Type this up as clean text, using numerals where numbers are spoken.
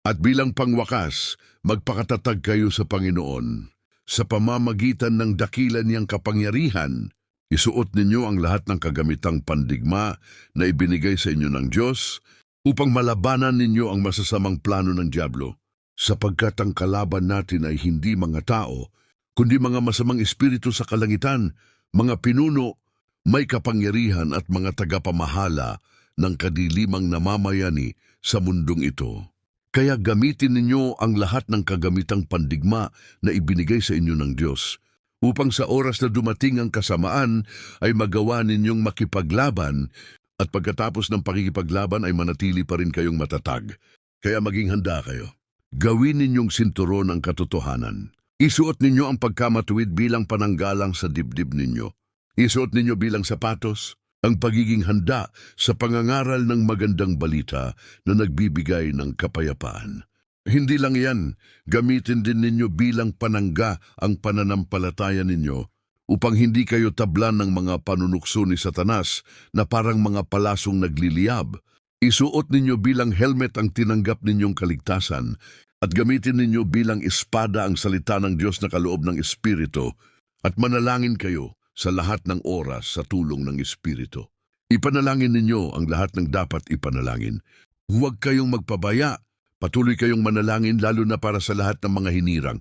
At bilang pangwakas, magpakatatag kayo sa Panginoon. Sa pamamagitan ng dakila niyang kapangyarihan, isuot ninyo ang lahat ng kagamitang pandigma na ibinigay sa inyo ng Diyos upang malabanan ninyo ang masasamang plano ng dyablo. Sapagkat ang kalaban natin ay hindi mga tao, kundi mga masamang espiritu sa kalangitan, mga pinuno, may kapangyarihan at mga tagapamahala ng kadilimang namamayani sa mundong ito. Kaya gamitin ninyo ang lahat ng kagamitang pandigma na ibinigay sa inyo ng Diyos, upang sa oras na dumating ang kasamaan ay magawa ninyong makipaglaban at pagkatapos ng pakikipaglaban ay manatili pa rin kayong matatag. Kaya maging handa kayo. Gawin ninyong sinturon ang katotohanan. Isuot ninyo ang pagkamatuwid bilang pananggalang sa dibdib ninyo. Isuot ninyo bilang sapatos ang pagiging handa sa pangangaral ng magandang balita na nagbibigay ng kapayapaan. Hindi lang yan, gamitin din ninyo bilang panangga ang pananampalataya ninyo upang hindi kayo tablan ng mga panunukso ni Satanas na parang mga palasong nagliliyab. Isuot ninyo bilang helmet ang tinanggap ninyong kaligtasan at gamitin ninyo bilang espada ang salita ng Diyos na kaloob ng Espiritu at manalangin kayo sa lahat ng oras sa tulong ng Espiritu. Ipanalangin ninyo ang lahat ng dapat ipanalangin. Huwag kayong magpabaya. Patuloy kayong manalangin lalo na para sa lahat ng mga hinirang.